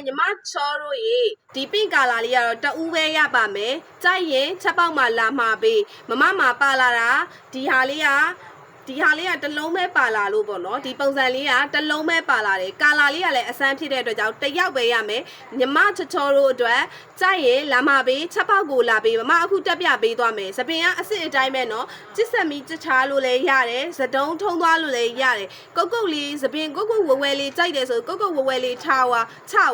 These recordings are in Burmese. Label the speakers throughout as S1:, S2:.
S1: ညီမချောတို့ရေဒီပင့်ကာလာလေးကတော့တဦးပဲရပါမယ်ကြိုက်ရင်ချက်ပေါက်မှာလာမှာပေးမမမှာပါလာတာဒီဟာလေးကတလုံးပဲပါလာလို့ပေါ့နော်ဒီပုံစံလေးကတလုံးပဲပါလာတယ်ကာလာလေးကလည်းအစမ်းဖြစ်တဲ့အတွက်ကြောင့်တယောက်ပဲရမယ်ညီမချောတို့အတွက်ကြိုက်ရင်လာမှာပေးချက်ပေါက်ကိုလာပေးမမအခုတက်ပြပေးသွားမယ်စပင်ကအစ်စ်အတိုင်းပဲနော်ကျစ်ဆက်မီကျစ်ချားလို့လည်းရတယ်စတုံးထုံးသွားလို့လည်းရတယ်ကုတ်ကုတ်လေးစပင်ကုတ်ကုတ်ဝဲဝဲလေးကြိုက်တယ်ဆိုကုတ်ကုတ်ဝဲဝဲလေးချ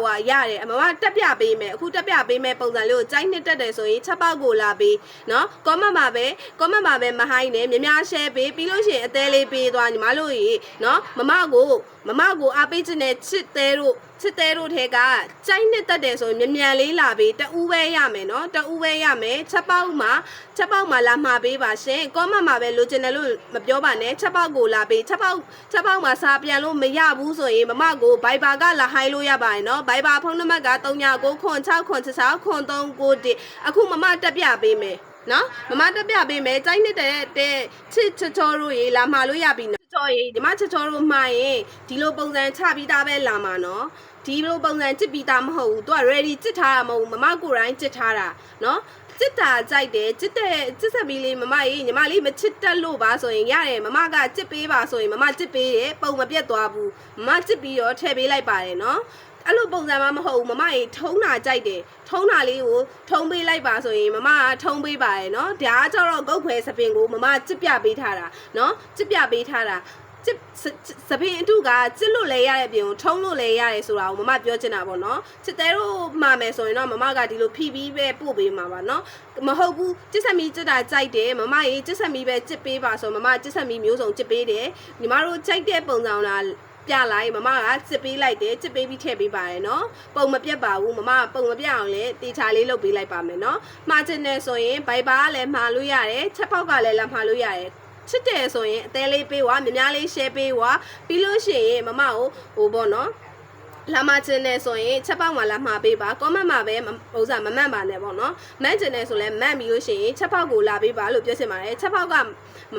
S1: ဝါရတယ်အမမတက်ပြပေးမယ်အခုတက်ပြပေးမယ်ပုံစံလေးကိုကြိုက်နှစ်တက်တယ်ဆိုရင်ချက်ပေါက်ကိုလာပေးနော်ကောမန့်မှာပဲမဟိုင်းနဲ့မြများ share ပေးပြီးလို့ရှိရင်အသေးလေးပေးသွားညီမတို့ရေနော်မမကိုအားပေးခြင်းနဲ့ချစ်သေးတို့ထဲကကြိုက်နှစ်တက်တယ်ဆိုရင်မြန်လေးလာပေးတဦးပဲရမယ်နော်တဦးပဲရမယ်ချက်ပေါက်မှာလာမှာပေးပါရှင်ကောမန့်မှာပဲလိုချင်တယ်လို့မပြောပါနဲ့ချက်ပေါက်ကိုလာပေးချက်ပေါက်မှာစာပြန်လို့မရဘူးဆိုရင်မမကို Viber ကလာဟိုင်းလို့ရပါတယ်နော် Viber ဖုန်းနံပါတ်က3996966391အခုမမတက်ပြပေးမယ်နော်မမတက်ပြပေးမယ်ကြိုက်နေတဲ့ချစ်ချောတို့ရေလာမှာလို့ရပြီနော်ချောရေဒီမချောတို့မှာရင်ဒီလိုပုံစံချပြီးသားပဲလာမှာနော်ဒီလိုပုံစံချစ်ပြီးသားမဟုတ်ဘူးသူက ready ချစ်ထားတာမဟုတ်ဘူးမမကိုယ်တိုင်ချစ်ထားတာနော်ချစ်တာကြိုက်တယ်ချစ်ဆက်ပြီးလေးမမရေညီမလေးမချစ်တတ်လို့ပါဆိုရင်ရတယ်မမကချစ်ပေးပါဆိုရင်မမချစ်ပေးတယ်ပုံမပြတ်သွားဘူးမမချစ်ပြီးတော့ထည့်ပေးလိုက်ပါတယ်နော်အဲ့လိုပုံစံမှမဟုတ်ဘူးမမရေထုံးတာကြိုက်တယ်ထုံးတာလေးကိုထုံးပေးလိုက်ပါဆိုရင်မမကထုံးပေးပါတယ်နော်ဒါကကျတော့ဂုတ်ဖွဲစပင်ကိုမမချစ်ပြပေးထားတာနော်ချစ်ပြပေးထားတာစပင်အထုကချစ်လို့လည်းရတဲ့ပြင်ကိုထုံးလို့လည်းရတယ်ဆိုတာကိုမမပြောချင်တာပေါ့နော်ချစ်သေးတို့မှာမယ်ဆိုရင်တော့မမကဒီလိုဖိပြီးပဲပို့ပေးမှာပါနော်မဟုတ်ဘူးချစ်ဆက်မီချစ်တာကြိုက်တယ်မမရေချစ်ဆက်မီပဲချစ်ပေးပါဆိုမမချစ်ဆက်မီမျိုးစုံချစ်ပေးတယ်ညီမတို့ကြိုက်တဲ့ပုံစံလားပြလိုက်မမကချစ်ပေးလိုက်တယ်ချစ်ပေးပြီးထည့်ပေးပါတယ်နော်ပုံမပြတ်ပါဘူးမမပုံမပြတ်အောင်လည်းတေချာလေးလုပ်ပေးလိုက်ပါမယ်နော်မှားချင်တယ်ဆိုရင် Viber ကလည်းမှားလို့ရတယ်ချက်ပေါက်ကလည်းမှားလို့ရတယ်ချစ်တယ်ဆိုရင်အသေးလေးပေးဝများလေး share ပေးဝပြီးလို့ရှိရင်မမကိုဟိုပေါ့နော်လာမချင်နေဆိုရင်ချက်ပေါက်မှာလာမှာပေးပါ comment မှာပဲဥစားမမှန်ပါနဲ့ပေါ့နော်မှန်ချင်နေဆိုလဲမှန်ပြီးလို့ရှိရင်ချက်ပေါက်ကိုလာပေးပါလို့ပြောချင်ပါတယ်ချက်ပေါက်ကမ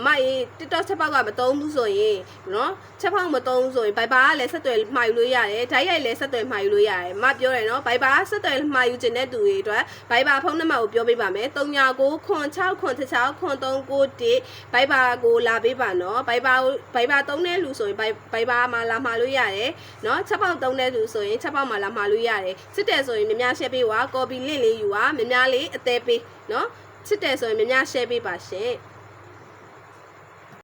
S1: မရေ TikTok ချက်ပေါက်ကမသုံးဘူးဆိုရင်နော်ချက်ပေါက်မသုံးဘူးဆိုရင် Viber ကလည်းဆက်သွယ်မှာယူလို့ရတယ်ဓာတ်ရိုက်လည်းဆက်သွယ်မှာယူလို့ရတယ်မပြောတယ်နော် Viber ဆက်သွယ်မှာယူချင်တဲ့သူတွေအတွက် Viber ဖုန်းနံပါတ်ကိုပြောပေးပါမယ်3996966391 Viber ကိုလာပေးပါနော် Viber သုံးတဲ့လူဆိုရင် Viber မှာလာမှာလို့ရတယ်နော်ချက်ပေါက်သုံးတဲ့လူဆိုရင်ချက်ပေါက်မှာလာမှာလို့ရတယ်စစ်တယ်ဆိုရင်များ share ပေးဝ copy link လေးယူဝများလေးအသေးပေးနော်စစ်တယ်ဆိုရင်များ share ပေးပါရှင်